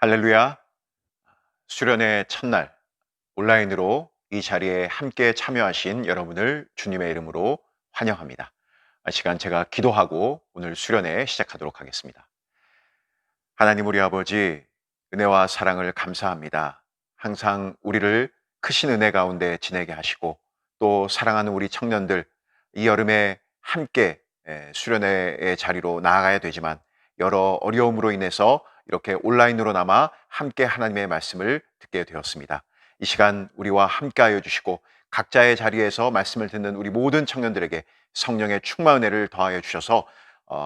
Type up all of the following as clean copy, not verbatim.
할렐루야. 수련의 첫날 온라인으로 이 자리에 함께 참여하신 여러분을 주님의 이름으로 환영합니다. 이 시간 제가 기도하고 오늘 수련회 시작하도록 하겠습니다. 하나님 우리 아버지, 은혜와 사랑을 감사합니다. 항상 우리를 크신 은혜 가운데 지내게 하시고 또 사랑하는 우리 청년들 이 여름에 함께 수련회의 자리로 나아가야 되지만 여러 어려움으로 인해서 이렇게 온라인으로나마 함께 하나님의 말씀을 듣게 되었습니다. 이 시간 우리와 함께하여 주시고 각자의 자리에서 말씀을 듣는 우리 모든 청년들에게 성령의 충만 은혜를 더하여 주셔서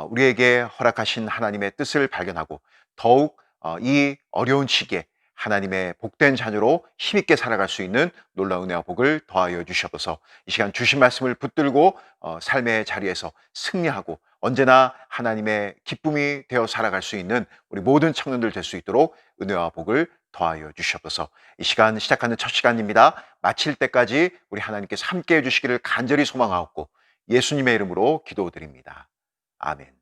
우리에게 허락하신 하나님의 뜻을 발견하고 더욱 이 어려운 시기에 하나님의 복된 자녀로 힘있게 살아갈 수 있는 놀라운 은혜와 복을 더하여 주시옵소서. 이 시간 주신 말씀을 붙들고 삶의 자리에서 승리하고 언제나 하나님의 기쁨이 되어 살아갈 수 있는 우리 모든 청년들 될 수 있도록 은혜와 복을 더하여 주시옵소서. 이 시간 시작하는 첫 시간입니다. 마칠 때까지 우리 하나님께서 함께해 주시기를 간절히 소망하옵고 예수님의 이름으로 기도드립니다. 아멘.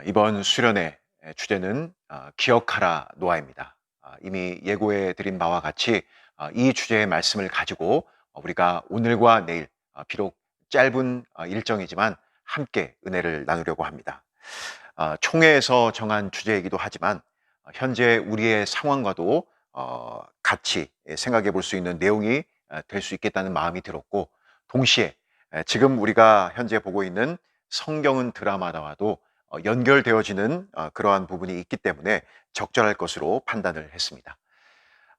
이번 수련의 주제는 기억하라 노아입니다. 이미 예고해 드린 바와 같이 이 주제의 말씀을 가지고 우리가 오늘과 내일 비록 짧은 일정이지만 함께 은혜를 나누려고 합니다. 총회에서 정한 주제이기도 하지만 현재 우리의 상황과도 같이 생각해 볼 수 있는 내용이 될 수 있겠다는 마음이 들었고 동시에 지금 우리가 현재 보고 있는 성경은 드라마와도 연결되어지는 그러한 부분이 있기 때문에 적절할 것으로 판단을 했습니다.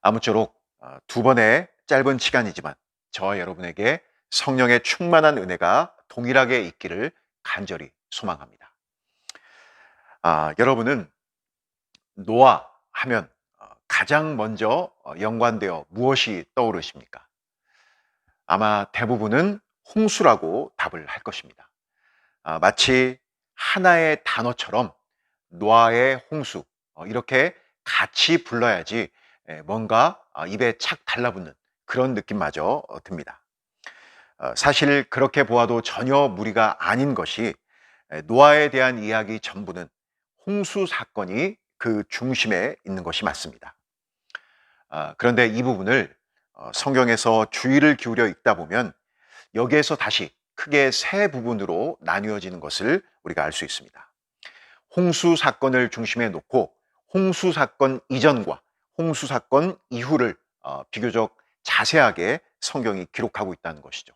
아무쪼록 두 번의 짧은 시간이지만 저와 여러분에게 성령의 충만한 은혜가 동일하게 있기를 간절히 소망합니다. 여러분은 노아 하면 가장 먼저 연관되어 무엇이 떠오르십니까? 아마 대부분은 홍수라고 답을 할 것입니다. 마치 하나의 단어처럼 노아의 홍수 이렇게 같이 불러야지 뭔가 입에 착 달라붙는 그런 느낌마저 듭니다. 사실 그렇게 보아도 전혀 무리가 아닌 것이 노아에 대한 이야기 전부는 홍수 사건이 그 중심에 있는 것이 맞습니다. 그런데 이 부분을 성경에서 주의를 기울여 읽다 보면 여기에서 다시 크게 세 부분으로 나뉘어지는 것을 우리가 알 수 있습니다. 홍수 사건을 중심에 놓고 홍수 사건 이전과 홍수 사건 이후를 비교적 자세하게 성경이 기록하고 있다는 것이죠.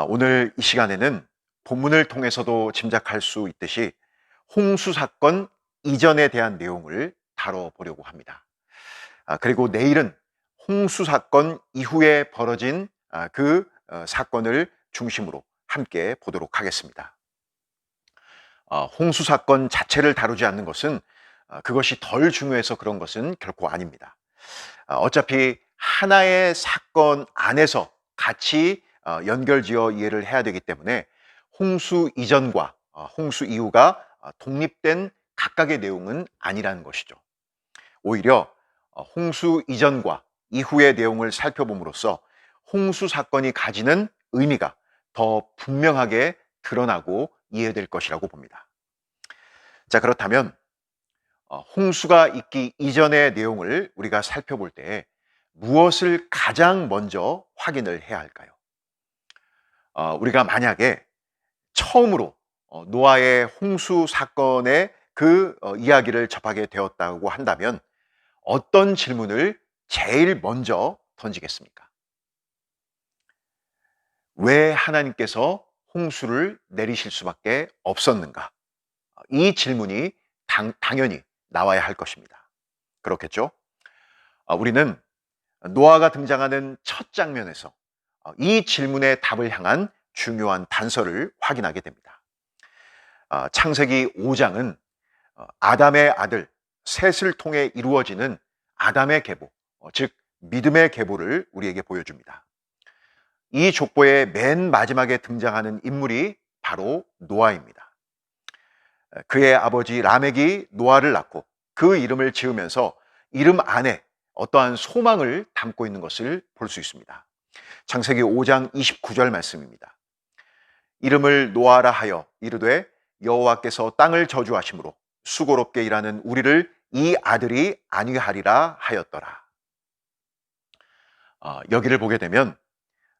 오늘 이 시간에는 본문을 통해서도 짐작할 수 있듯이 홍수 사건 이전에 대한 내용을 다뤄보려고 합니다. 그리고 내일은 홍수 사건 이후에 벌어진 그 사건을 중심으로 함께 보도록 하겠습니다. 홍수 사건 자체를 다루지 않는 것은 그것이 덜 중요해서 그런 것은 결코 아닙니다. 어차피 하나의 사건 안에서 같이 연결지어 이해를 해야 되기 때문에 홍수 이전과 홍수 이후가 독립된 각각의 내용은 아니라는 것이죠. 오히려 홍수 이전과 이후의 내용을 살펴봄으로써 홍수 사건이 가지는 의미가 더 분명하게 드러나고 이해될 것이라고 봅니다. 자, 그렇다면 홍수가 있기 이전의 내용을 우리가 살펴볼 때 무엇을 가장 먼저 확인을 해야 할까요? 우리가 만약에 처음으로 노아의 홍수 사건의 그 이야기를 접하게 되었다고 한다면 어떤 질문을 제일 먼저 던지겠습니까? 왜 하나님께서 홍수를 내리실 수밖에 없었는가? 이 질문이 당연히 나와야 할 것입니다. 그렇겠죠? 우리는 노아가 등장하는 첫 장면에서 이 질문의 답을 향한 중요한 단서를 확인하게 됩니다. 창세기 5장은 아담의 아들 셋을 통해 이루어지는 아담의 계보, 즉 믿음의 계보를 우리에게 보여줍니다. 이 족보의 맨 마지막에 등장하는 인물이 바로 노아입니다. 그의 아버지 라멕이 노아를 낳고 그 이름을 지으면서 이름 안에 어떠한 소망을 담고 있는 것을 볼 수 있습니다. 창세기 5장 29절 말씀입니다. 이름을 노아라 하여 이르되 여호와께서 땅을 저주하심으로 수고롭게 일하는 우리를 이 아들이 안위하리라 하였더라. 여기를 보게 되면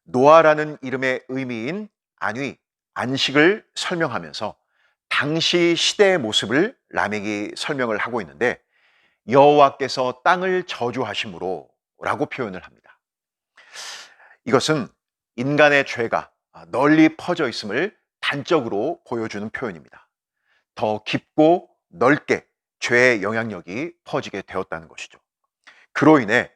노아라는 이름의 의미인 안위, 안식을 설명하면서 당시 시대의 모습을 라멕이 설명을 하고 있는데, 여호와께서 땅을 저주하심으로 라고 표현을 합니다. 이것은 인간의 죄가 널리 퍼져 있음을 단적으로 보여주는 표현입니다. 더 깊고 넓게 죄의 영향력이 퍼지게 되었다는 것이죠. 그로 인해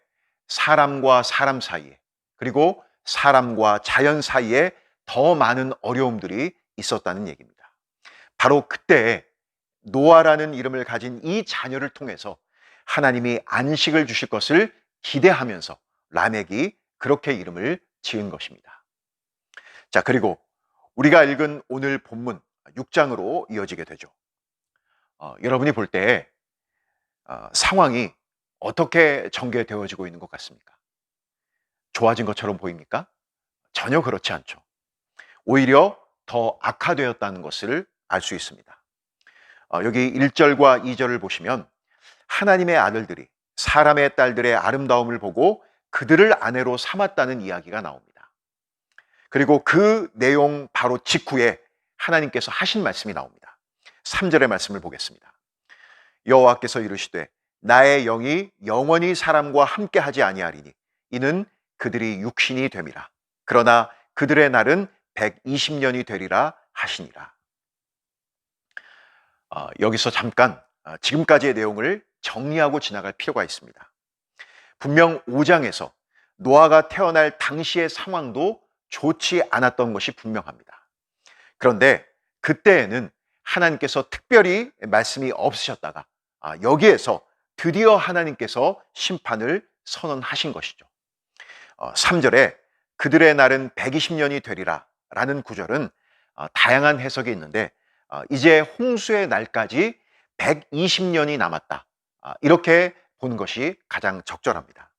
사람과 사람 사이에, 그리고 사람과 자연 사이에 더 많은 어려움들이 있었다는 얘기입니다. 바로 그때 노아라는 이름을 가진 이 자녀를 통해서 하나님이 안식을 주실 것을 기대하면서 라멕이 그렇게 이름을 지은 것입니다. 자, 그리고 우리가 읽은 오늘 본문 6장으로 이어지게 되죠. 여러분이 볼 때 상황이 어떻게 전개되어지고 있는 것 같습니까? 좋아진 것처럼 보입니까? 전혀 그렇지 않죠. 오히려 더 악화되었다는 것을 알 수 있습니다. 여기 1절과 2절을 보시면 하나님의 아들들이 사람의 딸들의 아름다움을 보고 그들을 아내로 삼았다는 이야기가 나옵니다. 그리고 그 내용 바로 직후에 하나님께서 하신 말씀이 나옵니다. 3절의 말씀을 보겠습니다. 여호와께서 이르시되 나의 영이 영원히 사람과 함께 하지 아니하리니 이는 그들이 육신이 됨이라. 그러나 그들의 날은 120년이 되리라 하시니라. 여기서 잠깐 지금까지의 내용을 정리하고 지나갈 필요가 있습니다. 분명 5장에서 노아가 태어날 당시의 상황도 좋지 않았던 것이 분명합니다. 그런데 그때에는 하나님께서 특별히 말씀이 없으셨다가 여기에서 드디어 하나님께서 심판을 선언하신 것이죠. 3절에 그들의 날은 120년이 되리라 라는 구절은 다양한 해석이 있는데, 이제 홍수의 날까지 120년이 남았다, 이렇게 보는 것이 가장 적절합니다.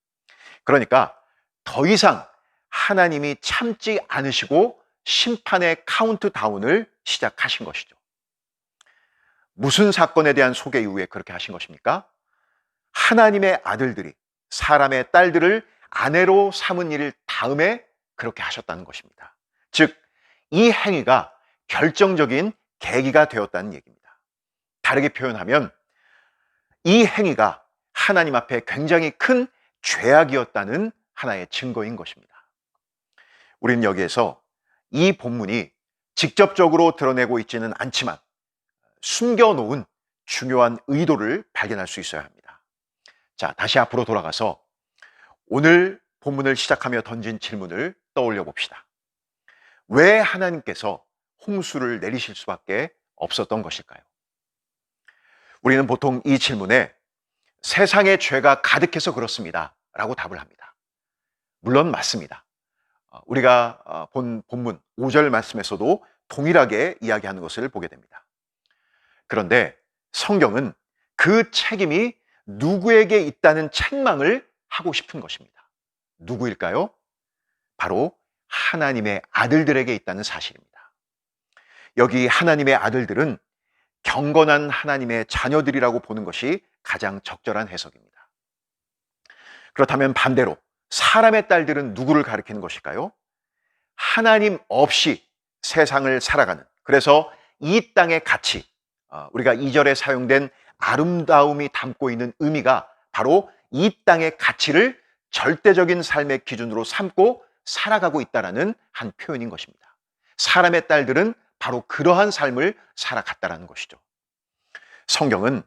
그러니까 더 이상 하나님이 참지 않으시고 심판의 카운트다운을 시작하신 것이죠. 무슨 사건에 대한 소개 이후에 그렇게 하신 것입니까? 하나님의 아들들이 사람의 딸들을 아내로 삼은 일 다음에 그렇게 하셨다는 것입니다. 즉, 이 행위가 결정적인 계기가 되었다는 얘기입니다. 다르게 표현하면 이 행위가 하나님 앞에 굉장히 큰 죄악이었다는 하나의 증거인 것입니다. 우리는 여기에서 이 본문이 직접적으로 드러내고 있지는 않지만 숨겨놓은 중요한 의도를 발견할 수 있어야 합니다. 자, 다시 앞으로 돌아가서 오늘 본문을 시작하며 던진 질문을 떠올려 봅시다. 왜 하나님께서 홍수를 내리실 수밖에 없었던 것일까요? 우리는 보통 이 질문에 세상에 죄가 가득해서 그렇습니다 라고 답을 합니다. 물론 맞습니다. 우리가 본 본문 5절 말씀에서도 동일하게 이야기하는 것을 보게 됩니다. 그런데 성경은 그 책임이 누구에게 있다는 책망을 하고 싶은 것입니다. 누구일까요? 바로 하나님의 아들들에게 있다는 사실입니다. 여기 하나님의 아들들은 경건한 하나님의 자녀들이라고 보는 것이 가장 적절한 해석입니다. 그렇다면 반대로 사람의 딸들은 누구를 가리키는 것일까요? 하나님 없이 세상을 살아가는, 그래서 이 땅의 가치, 우리가 2절에 사용된 아름다움이 담고 있는 의미가 바로 이 땅의 가치를 절대적인 삶의 기준으로 삼고 살아가고 있다는 한 표현인 것입니다. 사람의 딸들은 바로 그러한 삶을 살아갔다는 것이죠. 성경은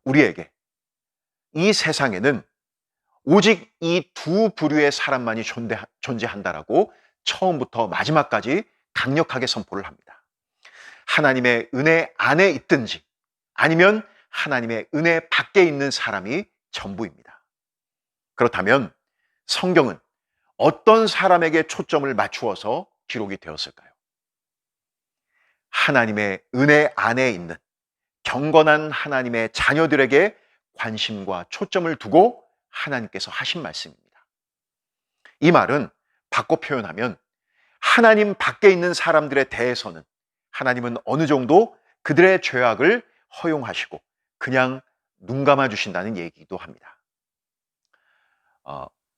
우리에게 이 세상에는 오직 이 두 부류의 사람만이 존재한다라고 처음부터 마지막까지 강력하게 선포를 합니다. 하나님의 은혜 안에 있든지 아니면 하나님의 은혜 밖에 있는 사람이 전부입니다. 그렇다면 성경은 어떤 사람에게 초점을 맞추어서 기록이 되었을까요? 하나님의 은혜 안에 있는 경건한 하나님의 자녀들에게 관심과 초점을 두고 하나님께서 하신 말씀입니다. 이 말은 바꿔 표현하면 하나님 밖에 있는 사람들에 대해서는 하나님은 어느 정도 그들의 죄악을 허용하시고 그냥 눈 감아 주신다는 얘기도 합니다.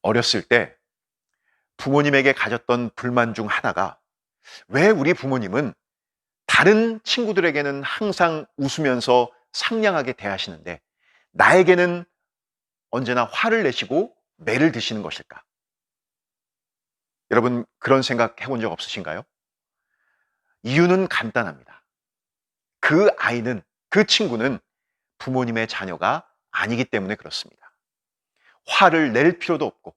어렸을 때 부모님에게 가졌던 불만 중 하나가, 왜 우리 부모님은 다른 친구들에게는 항상 웃으면서 상냥하게 대하시는데 나에게는 언제나 화를 내시고 매를 드시는 것일까? 여러분, 그런 생각 해본 적 없으신가요? 이유는 간단합니다. 그 아이는, 그 친구는 부모님의 자녀가 아니기 때문에 그렇습니다. 화를 낼 필요도 없고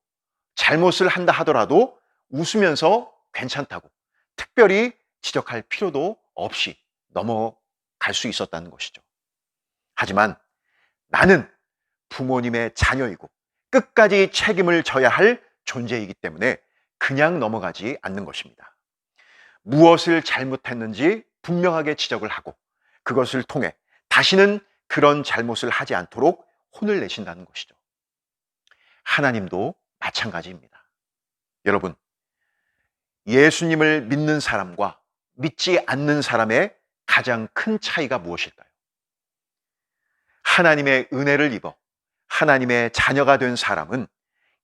잘못을 한다 하더라도 웃으면서 괜찮다고 특별히 지적할 필요도 없이 넘어갈 수 있었다는 것이죠. 하지만 나는 부모님의 자녀이고 끝까지 책임을 져야 할 존재이기 때문에 그냥 넘어가지 않는 것입니다. 무엇을 잘못했는지 분명하게 지적을 하고 그것을 통해 다시는 그런 잘못을 하지 않도록 혼을 내신다는 것이죠. 하나님도 마찬가지입니다. 여러분, 예수님을 믿는 사람과 믿지 않는 사람의 가장 큰 차이가 무엇일까요? 하나님의 은혜를 입어 하나님의 자녀가 된 사람은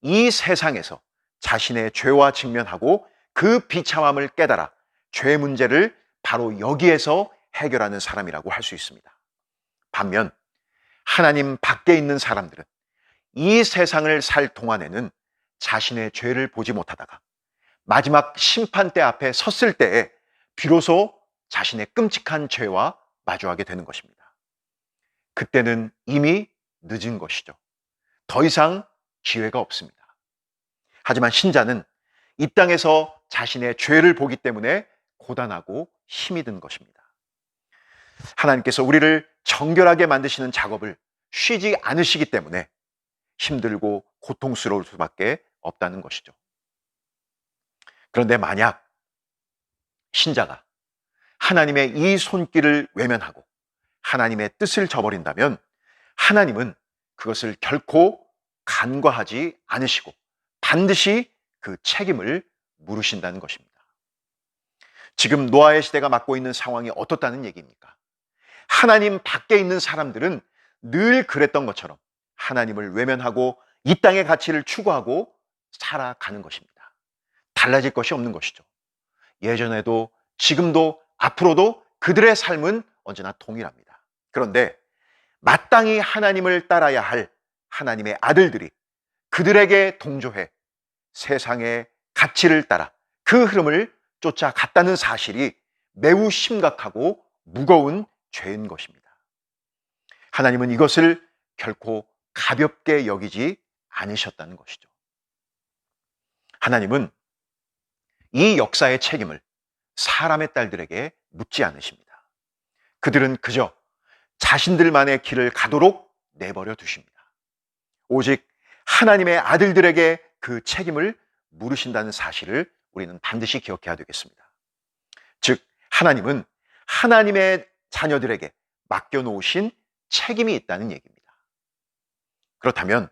이 세상에서 자신의 죄와 직면하고 그 비참함을 깨달아 죄 문제를 바로 여기에서 해결하는 사람이라고 할 수 있습니다. 반면 하나님 밖에 있는 사람들은 이 세상을 살 동안에는 자신의 죄를 보지 못하다가 마지막 심판대 앞에 섰을 때에 비로소 자신의 끔찍한 죄와 마주하게 되는 것입니다. 그때는 이미 늦은 것이죠. 더 이상 기회가 없습니다. 하지만 신자는 이 땅에서 자신의 죄를 보기 때문에 고단하고 힘이 든 것입니다. 하나님께서 우리를 정결하게 만드시는 작업을 쉬지 않으시기 때문에 힘들고 고통스러울 수밖에 없다는 것이죠. 그런데 만약 신자가 하나님의 이 손길을 외면하고 하나님의 뜻을 저버린다면 하나님은 그것을 결코 간과하지 않으시고 반드시 그 책임을 물으신다는 것입니다. 지금 노아의 시대가 맞고 있는 상황이 어떻다는 얘기입니까? 하나님 밖에 있는 사람들은 늘 그랬던 것처럼 하나님을 외면하고 이 땅의 가치를 추구하고 살아가는 것입니다. 달라질 것이 없는 것이죠. 예전에도 지금도 앞으로도 그들의 삶은 언제나 동일합니다. 그런데 마땅히 하나님을 따라야 할 하나님의 아들들이 그들에게 동조해 세상의 가치를 따라 그 흐름을 쫓아갔다는 사실이 매우 심각하고 무거운 죄인 것입니다. 하나님은 이것을 결코 가볍게 여기지 않으셨다는 것이죠. 하나님은 이 역사의 책임을 사람의 딸들에게 묻지 않으십니다. 그들은 그저 자신들만의 길을 가도록 내버려 두십니다. 오직 하나님의 아들들에게 그 책임을 물으신다는 사실을 우리는 반드시 기억해야 되겠습니다. 즉, 하나님은 하나님의 자녀들에게 맡겨놓으신 책임이 있다는 얘기입니다. 그렇다면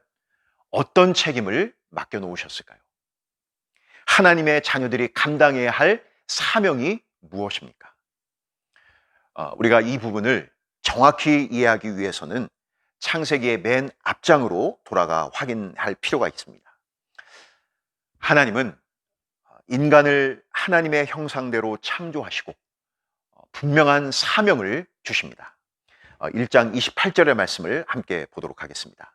어떤 책임을 맡겨놓으셨을까요? 하나님의 자녀들이 감당해야 할 사명이 무엇입니까? 우리가 이 부분을 정확히 이해하기 위해서는 창세기의 맨 앞장으로 돌아가 확인할 필요가 있습니다. 하나님은 인간을 하나님의 형상대로 창조하시고 분명한 사명을 주십니다. 1장 28절의 말씀을 함께 보도록 하겠습니다.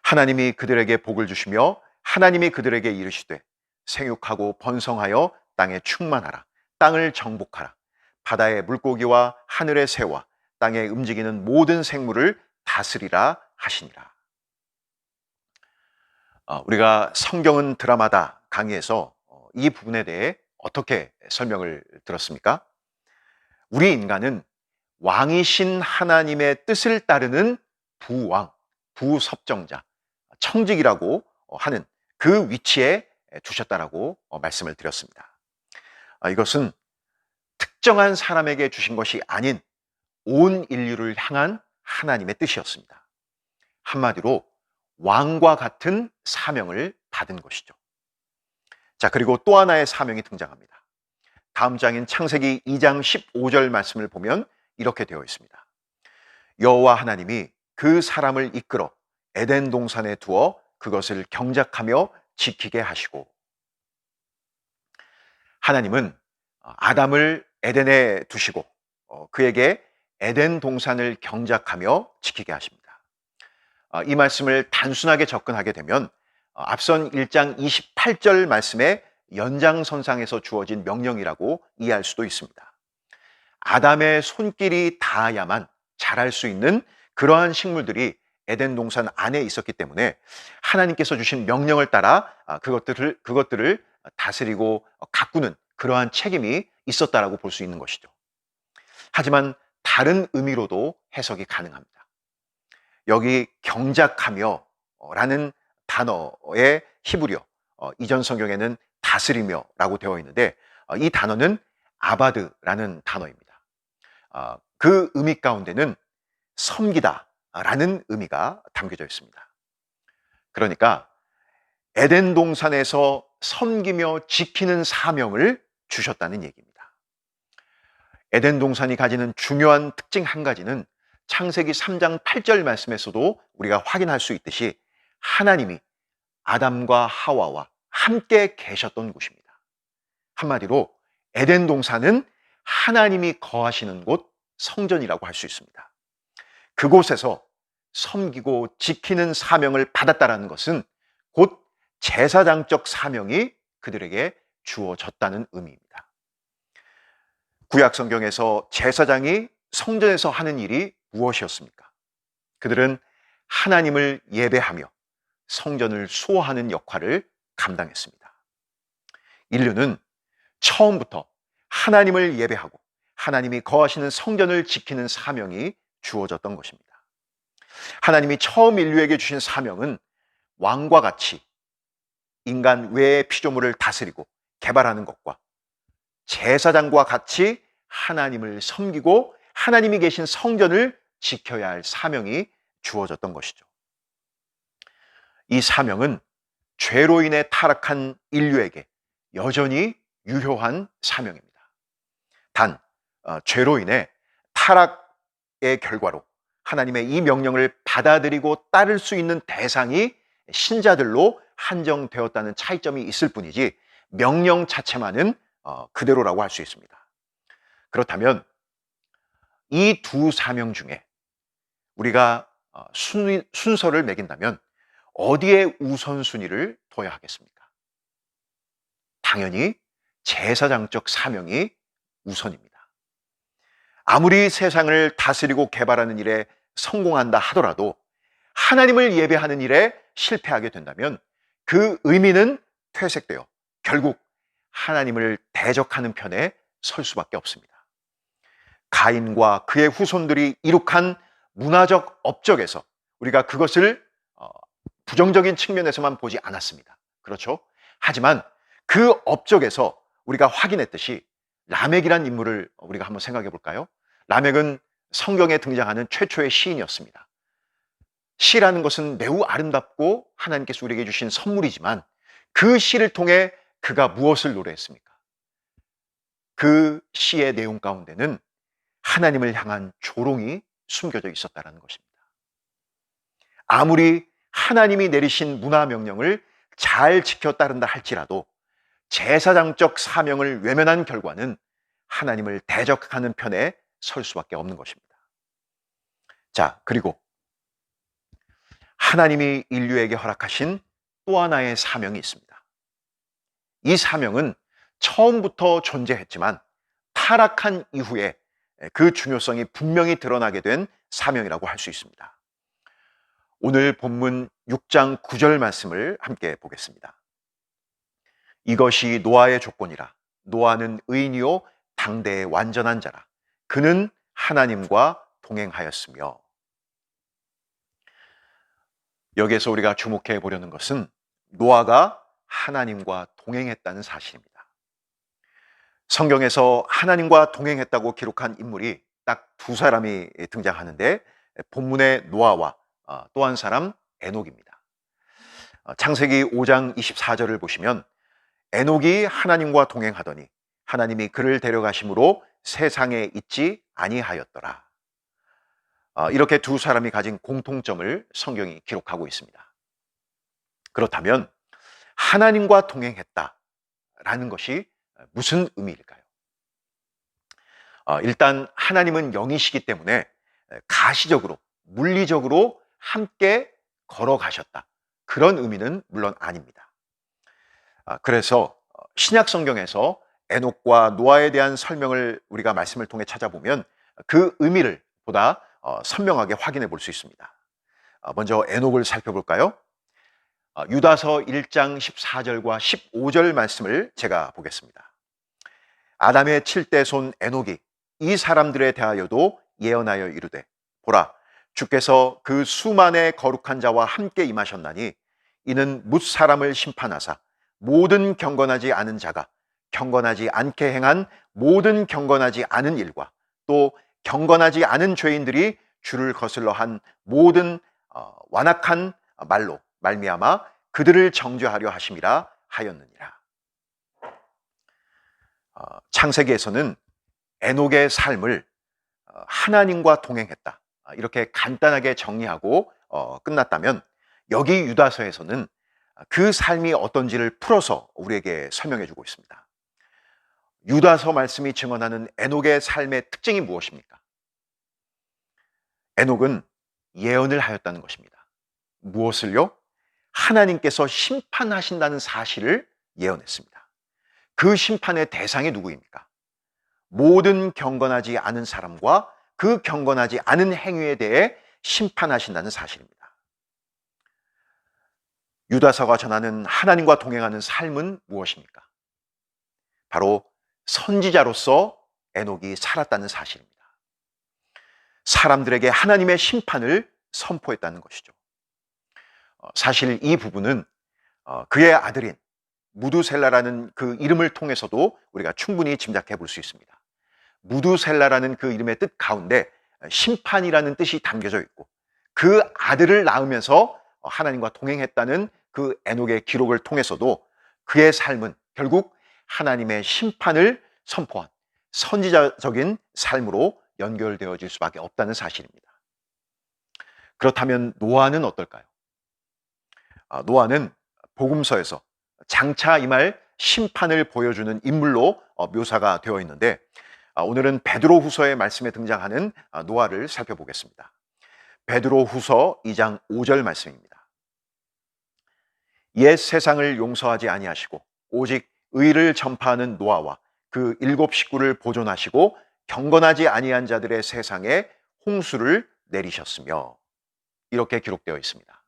하나님이 그들에게 복을 주시며 하나님이 그들에게 이르시되 생육하고 번성하여 땅에 충만하라. 땅을 정복하라. 바다의 물고기와 하늘의 새와 땅에 움직이는 모든 생물을 다스리라 하시니라. 우리가 성경은 드라마다 강의에서 이 부분에 대해 어떻게 설명을 들었습니까? 우리 인간은 왕이신 하나님의 뜻을 따르는 부왕, 부섭정자, 청직이라고 하는 그 위치에 두셨다라고 말씀을 드렸습니다. 이것은 특정한 사람에게 주신 것이 아닌 온 인류를 향한 하나님의 뜻이었습니다. 한마디로 왕과 같은 사명을 받은 것이죠. 자, 그리고 또 하나의 사명이 등장합니다. 다음 장인 창세기 2장 15절 말씀을 보면 이렇게 되어 있습니다. 여호와 하나님이 그 사람을 이끌어 에덴 동산에 두어 그것을 경작하며 지키게 하시고, 하나님은 아담을 에덴에 두시고 그에게 에덴 동산을 경작하며 지키게 하십니다. 이 말씀을 단순하게 접근하게 되면 앞선 1장 28절 말씀의 연장선상에서 주어진 명령이라고 이해할 수도 있습니다. 아담의 손길이 닿아야만 자랄 수 있는 그러한 식물들이 에덴 동산 안에 있었기 때문에 하나님께서 주신 명령을 따라 그것들을 다스리고 가꾸는 그러한 책임이 있었다라고 볼 수 있는 것이죠. 하지만 다른 의미로도 해석이 가능합니다. 여기 경작하며 라는 단어의 히브리어, 이전 성경에는 다스리며라고 되어 있는데 이 단어는 아바드라는 단어입니다. 그 의미 가운데는 섬기다 라는 의미가 담겨져 있습니다. 그러니까 에덴 동산에서 섬기며 지키는 사명을 주셨다는 얘기입니다. 에덴 동산이 가지는 중요한 특징 한 가지는 창세기 3장 8절 말씀에서도 우리가 확인할 수 있듯이 하나님이 아담과 하와와 함께 계셨던 곳입니다. 한마디로 에덴 동산은 하나님이 거하시는 곳, 성전이라고 할 수 있습니다. 그곳에서 섬기고 지키는 사명을 받았다라는 것은 곧 제사장적 사명이 그들에게 주어졌다는 의미입니다. 구약 성경에서 제사장이 성전에서 하는 일이 무엇이었습니까? 그들은 하나님을 예배하며 성전을 수호하는 역할을 감당했습니다. 인류는 처음부터 하나님을 예배하고 하나님이 거하시는 성전을 지키는 사명이 주어졌던 것입니다. 하나님이 처음 인류에게 주신 사명은 왕과 같이 인간 외의 피조물을 다스리고 개발하는 것과 제사장과 같이 하나님을 섬기고 하나님이 계신 성전을 지켜야 할 사명이 주어졌던 것이죠. 이 사명은 죄로 인해 타락한 인류에게 여전히 유효한 사명입니다. 단, 죄로 인해 타락의 결과로 하나님의 이 명령을 받아들이고 따를 수 있는 대상이 신자들로 한정되었다는 차이점이 있을 뿐이지 명령 자체만은 그대로라고 할 수 있습니다. 그렇다면 이 두 사명 중에 우리가 순서를 매긴다면 어디에 우선순위를 둬야 하겠습니까? 당연히 제사장적 사명이 우선입니다. 아무리 세상을 다스리고 개발하는 일에 성공한다 하더라도 하나님을 예배하는 일에 실패하게 된다면 그 의미는 퇴색되어 결국 하나님을 대적하는 편에 설 수밖에 없습니다. 가인과 그의 후손들이 이룩한 문화적 업적에서 우리가 그것을 부정적인 측면에서만 보지 않았습니다. 그렇죠? 하지만 그 업적에서 우리가 확인했듯이 라멕이란 인물을 우리가 한번 생각해 볼까요? 라멕은 성경에 등장하는 최초의 시인이었습니다. 시라는 것은 매우 아름답고 하나님께서 우리에게 주신 선물이지만 그 시를 통해 그가 무엇을 노래했습니까? 그 시의 내용 가운데는 하나님을 향한 조롱이 숨겨져 있었다는 것입니다. 아무리 하나님이 내리신 문화 명령을 잘 지켜 따른다 할지라도 제사장적 사명을 외면한 결과는 하나님을 대적하는 편에 설 수밖에 없는 것입니다. 자, 그리고 하나님이 인류에게 허락하신 또 하나의 사명이 있습니다. 이 사명은 처음부터 존재했지만 타락한 이후에 그 중요성이 분명히 드러나게 된 사명이라고 할 수 있습니다. 오늘 본문 6장 9절 말씀을 함께 보겠습니다. 이것이 노아의 조건이라. 노아는 의인이요 당대의 완전한 자라. 그는 하나님과 동행하였으며. 여기에서 우리가 주목해 보려는 것은 노아가 하나님과 동행했다는 사실입니다. 성경에서 하나님과 동행했다고 기록한 인물이 딱 두 사람이 등장하는데 본문의 노아와 또 한 사람 에녹입니다. 창세기 5장 24절을 보시면 에녹이 하나님과 동행하더니 하나님이 그를 데려가심으로 세상에 있지 아니하였더라. 이렇게 두 사람이 가진 공통점을 성경이 기록하고 있습니다. 그렇다면 하나님과 동행했다라는 것이 무슨 의미일까요? 일단 하나님은 영이시기 때문에 가시적으로, 물리적으로 함께 걸어가셨다. 그런 의미는 물론 아닙니다. 그래서 신약 성경에서 에녹과 노아에 대한 설명을 우리가 말씀을 통해 찾아보면 그 의미를 보다 선명하게 확인해 볼 수 있습니다. 먼저 에녹을 살펴볼까요? 유다서 1장 14절과 15절 말씀을 제가 보겠습니다. 아담의 7대 손 에녹이 이 사람들에 대하여도 예언하여 이르되 보라 주께서 그 수만의 거룩한 자와 함께 임하셨나니 이는 뭇 사람을 심판하사 모든 경건하지 않은 자가 경건하지 않게 행한 모든 경건하지 않은 일과 또 경건하지 않은 죄인들이 주를 거슬러 한 모든 완악한 말로 말미암아 그들을 정죄하려 하심이라 하였느니라. 창세기에서는 에녹의 삶을 하나님과 동행했다 이렇게 간단하게 정리하고 끝났다면 여기 유다서에서는 그 삶이 어떤지를 풀어서 우리에게 설명해 주고 있습니다. 유다서 말씀이 증언하는 에녹의 삶의 특징이 무엇입니까? 에녹은 예언을 하였다는 것입니다. 무엇을요? 하나님께서 심판하신다는 사실을 예언했습니다. 그 심판의 대상이 누구입니까? 모든 경건하지 않은 사람과 그 경건하지 않은 행위에 대해 심판하신다는 사실입니다. 유다서가 전하는 하나님과 동행하는 삶은 무엇입니까? 바로 선지자로서 에녹이 살았다는 사실입니다. 사람들에게 하나님의 심판을 선포했다는 것이죠. 사실 이 부분은 그의 아들인 무두셀라라는 그 이름을 통해서도 우리가 충분히 짐작해 볼 수 있습니다. 무두셀라라는 그 이름의 뜻 가운데 심판이라는 뜻이 담겨져 있고 그 아들을 낳으면서 하나님과 동행했다는 그 에녹의 기록을 통해서도 그의 삶은 결국 하나님의 심판을 선포한 선지자적인 삶으로 연결되어질 수밖에 없다는 사실입니다. 그렇다면 노아는 어떨까요? 노아는 복음서에서 장차 임할 심판을 보여주는 인물로 묘사가 되어 있는데 오늘은 베드로후서의 말씀에 등장하는 노아를 살펴보겠습니다. 베드로후서 2장 5절 말씀입니다. 옛 세상을 용서하지 아니하시고 오직 의를 전파하는 노아와 그 7 식구를 보존하시고 경건하지 아니한 자들의 세상에 홍수를 내리셨으며 이렇게 기록되어 있습니다.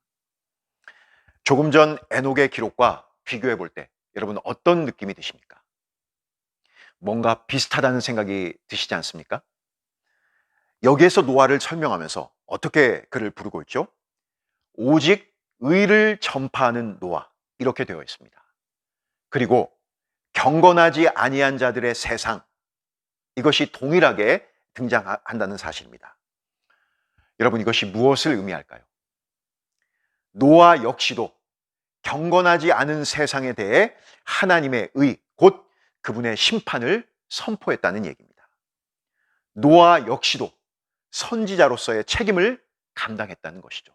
조금 전 에녹의 기록과 비교해 볼 때 여러분 어떤 느낌이 드십니까? 뭔가 비슷하다는 생각이 드시지 않습니까? 여기에서 노아를 설명하면서 어떻게 그를 부르고 있죠? 오직 의를 전파하는 노아 이렇게 되어 있습니다. 그리고 경건하지 아니한 자들의 세상 이것이 동일하게 등장한다는 사실입니다. 여러분 이것이 무엇을 의미할까요? 노아 역시도 경건하지 않은 세상에 대해 하나님의 의, 곧 그분의 심판을 선포했다는 얘기입니다. 노아 역시도 선지자로서의 책임을 감당했다는 것이죠.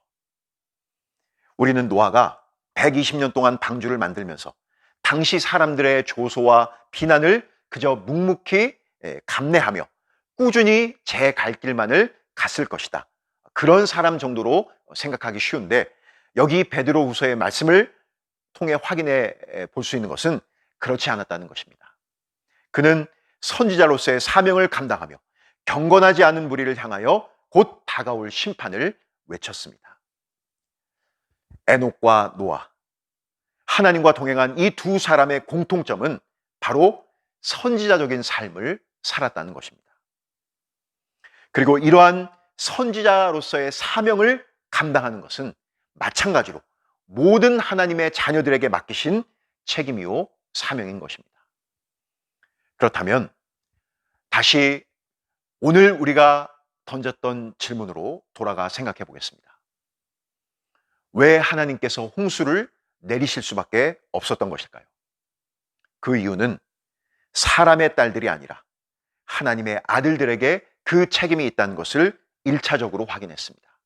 우리는 노아가 120년 동안 방주를 만들면서 당시 사람들의 조소와 비난을 그저 묵묵히 감내하며 꾸준히 제 갈 길만을 갔을 것이다. 그런 사람 정도로 생각하기 쉬운데 여기 베드로후서의 말씀을 통해 확인해 볼 수 있는 것은 그렇지 않았다는 것입니다. 그는 선지자로서의 사명을 감당하며 경건하지 않은 무리를 향하여 곧 다가올 심판을 외쳤습니다. 에녹과 노아, 하나님과 동행한 이 두 사람의 공통점은 바로 선지자적인 삶을 살았다는 것입니다. 그리고 이러한 선지자로서의 사명을 감당하는 것은 마찬가지로 모든 하나님의 자녀들에게 맡기신 책임이요 사명인 것입니다. 그렇다면 다시 오늘 우리가 던졌던 질문으로 돌아가 생각해 보겠습니다. 왜 하나님께서 홍수를 내리실 수밖에 없었던 것일까요? 그 이유는 사람의 딸들이 아니라 하나님의 아들들에게 그 책임이 있다는 것을 일차적으로 확인했습니다.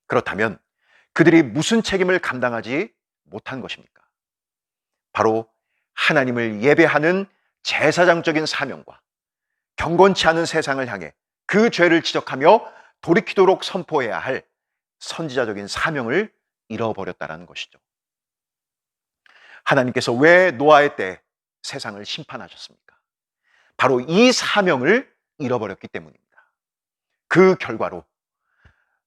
그렇다면 그들이 무슨 책임을 감당하지 못한 것입니까? 바로 하나님을 예배하는 제사장적인 사명과 경건치 않은 세상을 향해 그 죄를 지적하며 돌이키도록 선포해야 할 선지자적인 사명을 잃어버렸다는 것이죠. 하나님께서 왜 노아의 때 세상을 심판하셨습니까? 바로 이 사명을 잃어버렸기 때문입니다. 그 결과로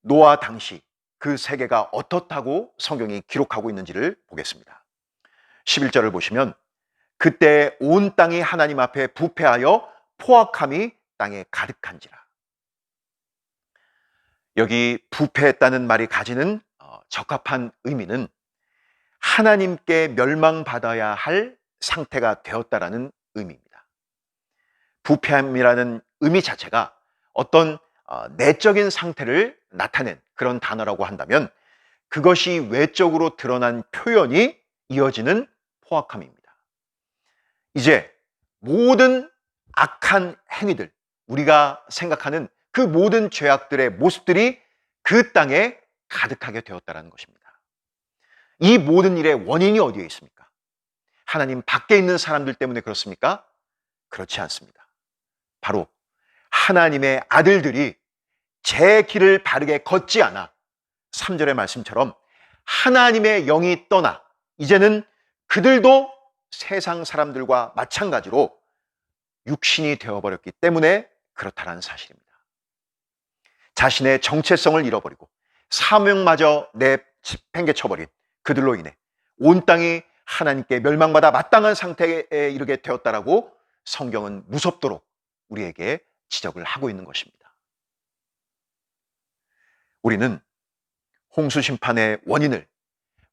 노아 당시 그 세계가 어떻다고 성경이 기록하고 있는지를 보겠습니다. 11절을 보시면 그때 온 땅이 하나님 앞에 부패하여 포악함이 땅에 가득한지라. 여기 부패했다는 말이 가지는 적합한 의미는 하나님께 멸망받아야 할 상태가 되었다라는 의미입니다. 부패함이라는 의미 자체가 어떤 내적인 상태를 나타낸 그런 단어라고 한다면 그것이 외적으로 드러난 표현이 이어지는 포악함입니다. 이제 모든 악한 행위들, 우리가 생각하는 그 모든 죄악들의 모습들이 그 땅에 가득하게 되었다는 것입니다. 이 모든 일의 원인이 어디에 있습니까? 하나님 밖에 있는 사람들 때문에 그렇습니까? 그렇지 않습니다. 바로 하나님의 아들들이 제 길을 바르게 걷지 않아 3절의 말씀처럼 하나님의 영이 떠나 이제는 그들도 세상 사람들과 마찬가지로 육신이 되어버렸기 때문에 그렇다는 사실입니다. 자신의 정체성을 잃어버리고 사명마저 내팽개쳐버린 그들로 인해 온 땅이 하나님께 멸망받아 마땅한 상태에 이르게 되었다라고 성경은 무섭도록 우리에게 지적을 하고 있는 것입니다. 우리는 홍수 심판의 원인을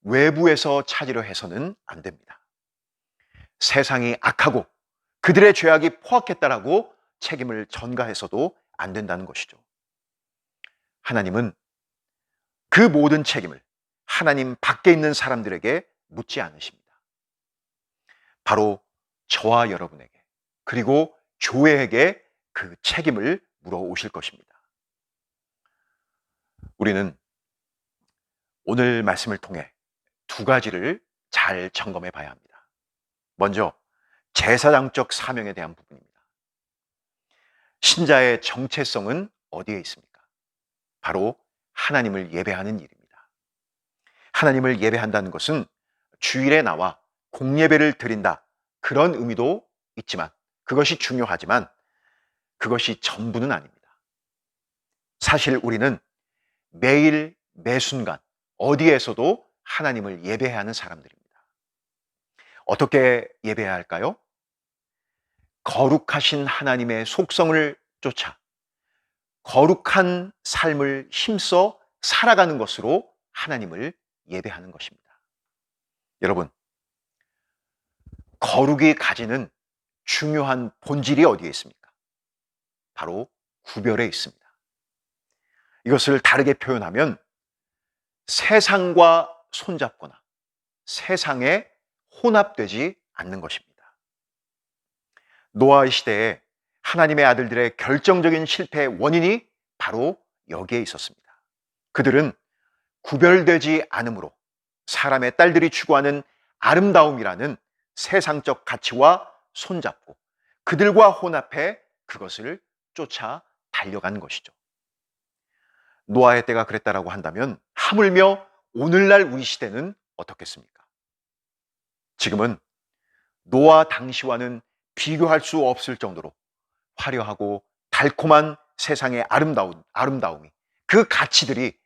외부에서 찾으려 해서는 안 됩니다. 세상이 악하고 그들의 죄악이 포악했다라고 책임을 전가해서도 안 된다는 것이죠. 하나님은 그 모든 책임을 하나님 밖에 있는 사람들에게 묻지 않으십니다. 바로 저와 여러분에게 그리고 교회에게 그 책임을 물어오실 것입니다. 우리는 오늘 말씀을 통해 두 가지를 잘 점검해 봐야 합니다. 먼저 제사장적 사명에 대한 부분입니다. 신자의 정체성은 어디에 있습니까? 바로 하나님을 예배하는 일입니다. 하나님을 예배한다는 것은 주일에 나와 공예배를 드린다 그런 의미도 있지만 그것이 중요하지만 그것이 전부는 아닙니다. 사실 우리는 매일 매순간 어디에서도 하나님을 예배해야 하는 사람들입니다. 어떻게 예배해야 할까요? 거룩하신 하나님의 속성을 쫓아 거룩한 삶을 힘써 살아가는 것으로 하나님을 예배하는 것입니다. 여러분, 거룩이 가지는 중요한 본질이 어디에 있습니까? 바로 구별에 있습니다. 이것을 다르게 표현하면 세상과 손잡거나 세상에 혼합되지 않는 것입니다. 노아의 시대에 하나님의 아들들의 결정적인 실패의 원인이 바로 여기에 있었습니다. 그들은 구별되지 않음으로 사람의 딸들이 추구하는 아름다움이라는 세상적 가치와 손잡고 그들과 혼합해 그것을 쫓아 달려간 것이죠. 노아의 때가 그랬다라고 한다면 하물며 오늘날 우리 시대는 어떻겠습니까? 지금은 노아 당시와는 비교할 수 없을 정도로 화려하고 달콤한 세상의 아름다움이 그 가치들이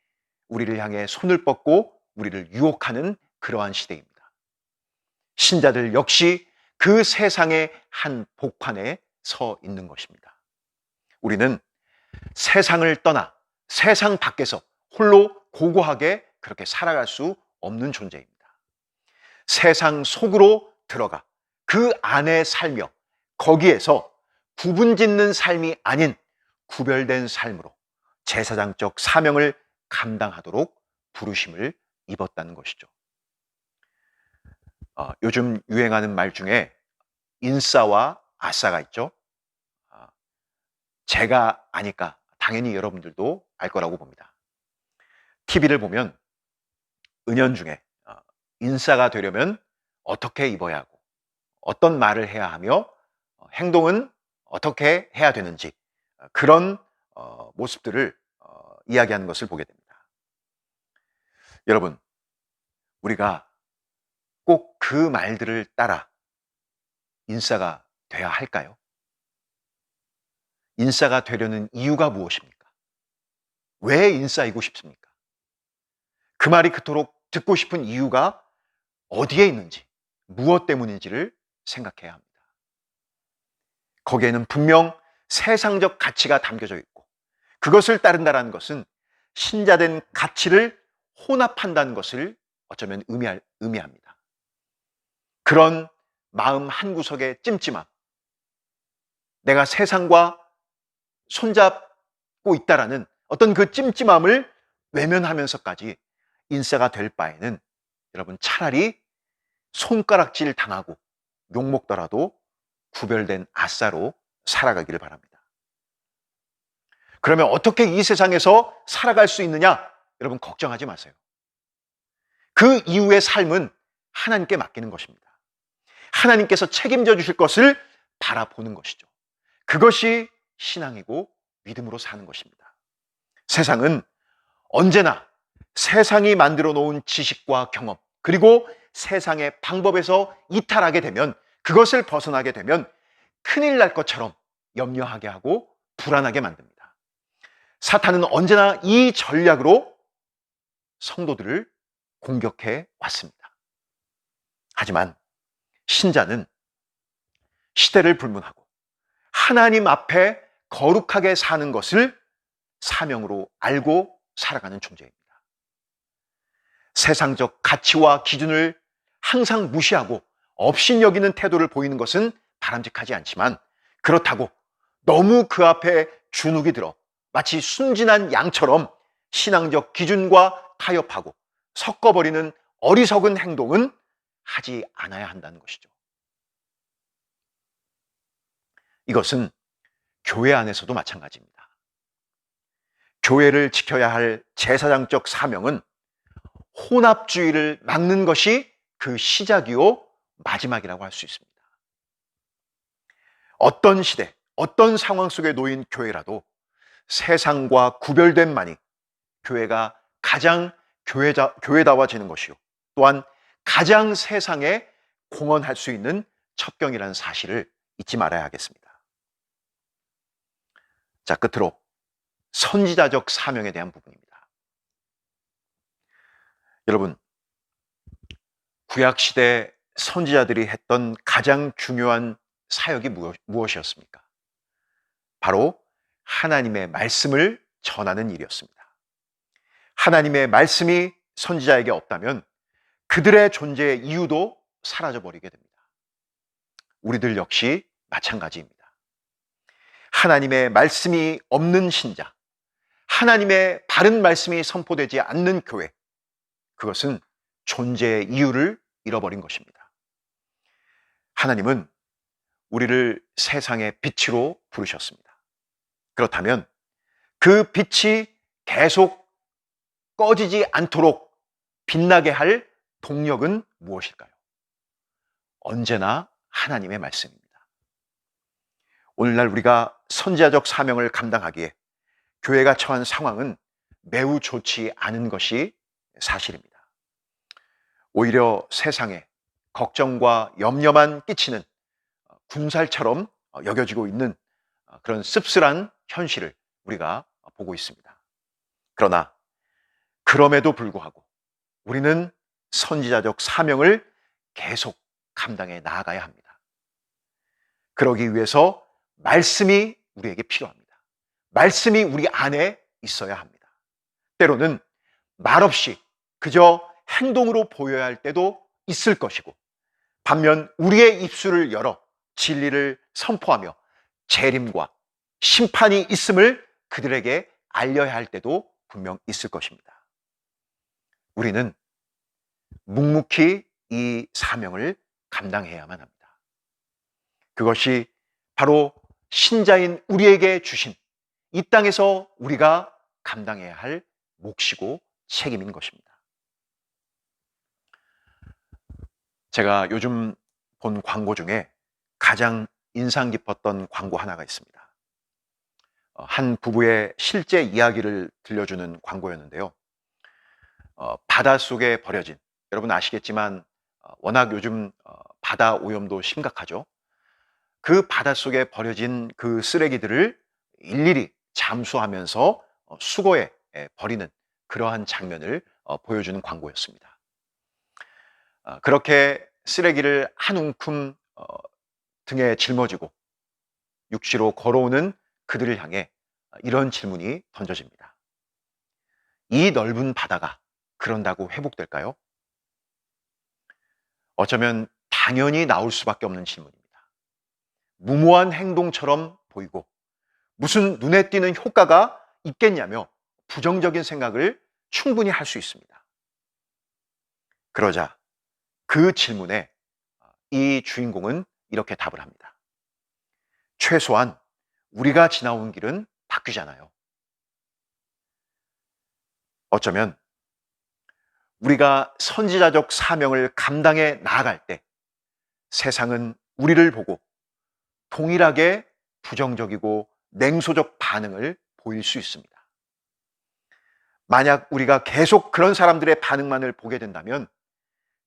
우리를 향해 손을 뻗고 우리를 유혹하는 그러한 시대입니다. 신자들 역시 그 세상의 한 복판에 서 있는 것입니다. 우리는 세상을 떠나 세상 밖에서 홀로 고고하게 그렇게 살아갈 수 없는 존재입니다. 세상 속으로 들어가 그 안에 살며 거기에서 구분짓는 삶이 아닌 구별된 삶으로 제사장적 사명을 감당하도록 부르심을 입었다는 것이죠. 요즘 유행하는 말 중에 인싸와 아싸가 있죠. 제가 아니까 당연히 여러분들도 알 거라고 봅니다. TV를 보면 은연중에 인싸가 되려면 어떻게 입어야 하고 어떤 말을 해야 하며 행동은 어떻게 해야 되는지 그런 모습들을 이야기하는 것을 보게 됩니다. 여러분, 우리가 꼭 그 말들을 따라 인싸가 돼야 할까요? 인싸가 되려는 이유가 무엇입니까? 왜 인싸이고 싶습니까? 그 말이 그토록 듣고 싶은 이유가 어디에 있는지, 무엇 때문인지를 생각해야 합니다. 거기에는 분명 세상적 가치가 담겨져 있고 그것을 따른다는 것은 신자된 가치를 혼합한다는 것을 어쩌면 의미합니다. 그런 마음 한구석의 찜찜함, 내가 세상과 손잡고 있다라는 어떤 그 찜찜함을 외면하면서까지 인싸가 될 바에는 여러분 차라리 손가락질 당하고 욕먹더라도 구별된 아싸로 살아가기를 바랍니다. 그러면 어떻게 이 세상에서 살아갈 수 있느냐? 여러분 걱정하지 마세요. 그 이후의 삶은 하나님께 맡기는 것입니다. 하나님께서 책임져 주실 것을 바라보는 것이죠. 그것이 신앙이고 믿음으로 사는 것입니다. 세상은 언제나 세상이 만들어 놓은 지식과 경험 그리고 세상의 방법에서 이탈하게 되면 그것을 벗어나게 되면 큰일 날 것처럼 염려하게 하고 불안하게 만듭니다. 사탄은 언제나 이 전략으로 성도들을 공격해 왔습니다. 하지만 신자는 시대를 불문하고 하나님 앞에 거룩하게 사는 것을 사명으로 알고 살아가는 존재입니다. 세상적 가치와 기준을 항상 무시하고 업신여기는 태도를 보이는 것은 바람직하지 않지만 그렇다고 너무 그 앞에 주눅이 들어 마치 순진한 양처럼 신앙적 기준과 타협하고 섞어버리는 어리석은 행동은 하지 않아야 한다는 것이죠. 이것은 교회 안에서도 마찬가지입니다. 교회를 지켜야 할 제사장적 사명은 혼합주의를 막는 것이 그 시작이요 마지막이라고 할 수 있습니다. 어떤 시대, 어떤 상황 속에 놓인 교회라도 세상과 구별됨만이 교회가 가장 교회다워지는 것이요 또한 가장 세상에 공헌할 수 있는 첩경이라는 사실을 잊지 말아야 하겠습니다. 자, 끝으로 선지자적 사명에 대한 부분입니다. 여러분, 구약시대 선지자들이 했던 가장 중요한 사역이 무엇이었습니까? 바로 하나님의 말씀을 전하는 일이었습니다. 하나님의 말씀이 선지자에게 없다면 그들의 존재의 이유도 사라져버리게 됩니다. 우리들 역시 마찬가지입니다. 하나님의 말씀이 없는 신자, 하나님의 바른 말씀이 선포되지 않는 교회, 그것은 존재의 이유를 잃어버린 것입니다. 하나님은 우리를 세상의 빛으로 부르셨습니다. 그렇다면 그 빛이 계속 꺼지지 않도록 빛나게 할 동력은 무엇일까요? 언제나 하나님의 말씀입니다. 오늘날 우리가 선지자적 사명을 감당하기에 교회가 처한 상황은 매우 좋지 않은 것이 사실입니다. 오히려 세상에 걱정과 염려만 끼치는 군살처럼 여겨지고 있는 그런 씁쓸한 현실을 우리가 보고 있습니다. 그러나 그럼에도 불구하고 우리는 선지자적 사명을 계속 감당해 나아가야 합니다. 그러기 위해서 말씀이 우리에게 필요합니다. 말씀이 우리 안에 있어야 합니다. 때로는 말없이 그저 행동으로 보여야 할 때도 있을 것이고 반면 우리의 입술을 열어 진리를 선포하며 재림과 심판이 있음을 그들에게 알려야 할 때도 분명 있을 것입니다. 우리는 묵묵히 이 사명을 감당해야만 합니다. 그것이 바로 신자인 우리에게 주신 이 땅에서 우리가 감당해야 할 몫이고 책임인 것입니다. 제가 요즘 본 광고 중에 가장 인상 깊었던 광고 하나가 있습니다. 한 부부의 실제 이야기를 들려주는 광고였는데요. 바닷속에 버려진, 여러분 아시겠지만 워낙 요즘 바다 오염도 심각하죠. 그 바닷속에 버려진 그 쓰레기들을 일일이 잠수하면서 수거에 버리는 그러한 장면을 보여주는 광고였습니다. 그렇게 쓰레기를 한 움큼 등에 짊어지고 육지로 걸어오는 그들을 향해 이런 질문이 던져집니다. 이 넓은 바다가 그런다고 회복될까요? 어쩌면 당연히 나올 수밖에 없는 질문입니다. 무모한 행동처럼 보이고 무슨 눈에 띄는 효과가 있겠냐며 부정적인 생각을 충분히 할 수 있습니다. 그러자 그 질문에 이 주인공은 이렇게 답을 합니다. 최소한 우리가 지나온 길은 바뀌잖아요. 어쩌면 우리가 선지자적 사명을 감당해 나아갈 때 세상은 우리를 보고 동일하게 부정적이고 냉소적 반응을 보일 수 있습니다. 만약 우리가 계속 그런 사람들의 반응만을 보게 된다면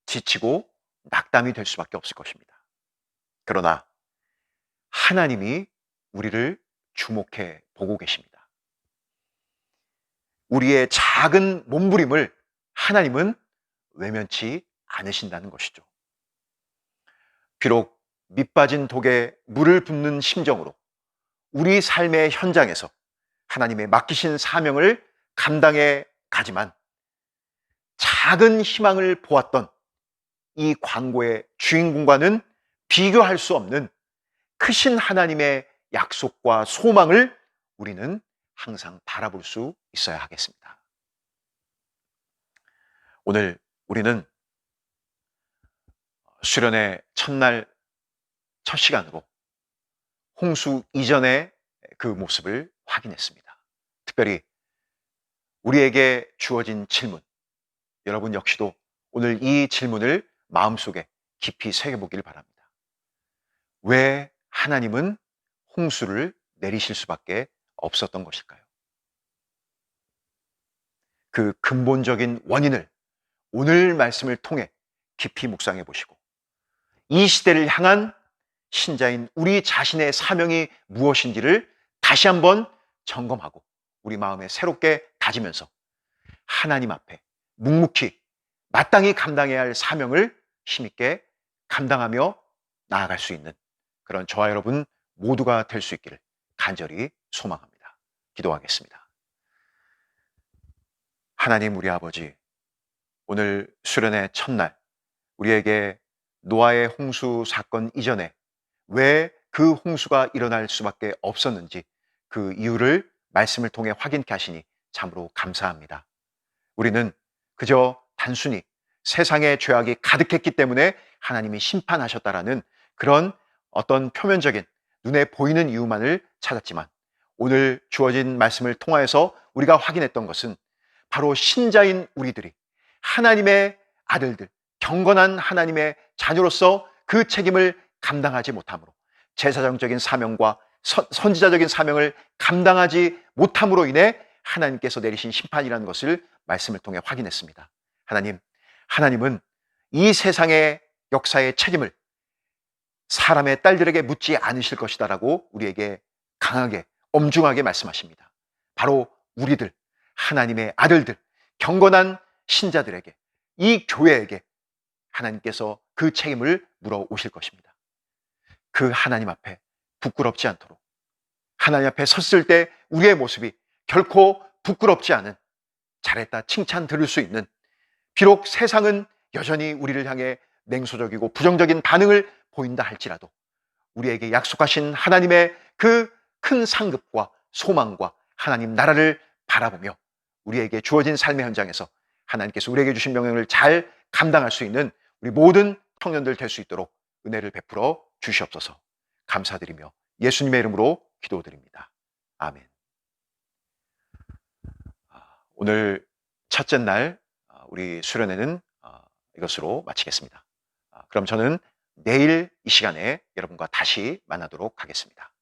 지치고 낙담이 될 수밖에 없을 것입니다. 그러나 하나님이 우리를 주목해 보고 계십니다. 우리의 작은 몸부림을 하나님은 외면치 않으신다는 것이죠. 비록 밑빠진 독에 물을 붓는 심정으로 우리 삶의 현장에서 하나님의 맡기신 사명을 감당해 가지만 작은 희망을 보았던 이 광고의 주인공과는 비교할 수 없는 크신 하나님의 약속과 소망을 우리는 항상 바라볼 수 있어야 하겠습니다. 오늘 우리는 수련의 첫날 첫 시간으로 홍수 이전의 그 모습을 확인했습니다. 특별히 우리에게 주어진 질문, 여러분 역시도 오늘 이 질문을 마음속에 깊이 새겨보길 바랍니다. 왜 하나님은 홍수를 내리실 수밖에 없었던 것일까요? 그 근본적인 원인을 오늘 말씀을 통해 깊이 묵상해 보시고 이 시대를 향한 신자인 우리 자신의 사명이 무엇인지를 다시 한번 점검하고 우리 마음에 새롭게 다지면서 하나님 앞에 묵묵히 마땅히 감당해야 할 사명을 힘있게 감당하며 나아갈 수 있는 그런 저와 여러분 모두가 될 수 있기를 간절히 소망합니다. 기도하겠습니다. 하나님 우리 아버지, 오늘 수련의 첫날 우리에게 노아의 홍수 사건 이전에 왜 그 홍수가 일어날 수밖에 없었는지 그 이유를 말씀을 통해 확인케 하시니 참으로 감사합니다. 우리는 그저 단순히 세상의 죄악이 가득했기 때문에 하나님이 심판하셨다라는 그런 어떤 표면적인 눈에 보이는 이유만을 찾았지만 오늘 주어진 말씀을 통하여서 우리가 확인했던 것은 바로 신자인 우리들이 하나님의 아들들, 경건한 하나님의 자녀로서 그 책임을 감당하지 못함으로 제사장적인 사명과 선지자적인 사명을 감당하지 못함으로 인해 하나님께서 내리신 심판이라는 것을 말씀을 통해 확인했습니다. 하나님은 이 세상의 역사의 책임을 사람의 딸들에게 묻지 않으실 것이다라고 우리에게 강하게 엄중하게 말씀하십니다. 바로 우리들, 하나님의 아들들, 경건한 신자들에게, 이 교회에게 하나님께서 그 책임을 물어오실 것입니다. 그 하나님 앞에 부끄럽지 않도록 하나님 앞에 섰을 때 우리의 모습이 결코 부끄럽지 않은, 잘했다 칭찬 들을 수 있는, 비록 세상은 여전히 우리를 향해 냉소적이고 부정적인 반응을 보인다 할지라도 우리에게 약속하신 하나님의 그 큰 상급과 소망과 하나님 나라를 바라보며 우리에게 주어진 삶의 현장에서 하나님께서 우리에게 주신 명령을 잘 감당할 수 있는 우리 모든 청년들 될 수 있도록 은혜를 베풀어 주시옵소서. 감사드리며 예수님의 이름으로 기도드립니다. 아멘. 오늘 첫째 날 우리 수련회는 이것으로 마치겠습니다. 그럼 저는 내일 이 시간에 여러분과 다시 만나도록 하겠습니다.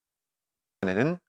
수련회는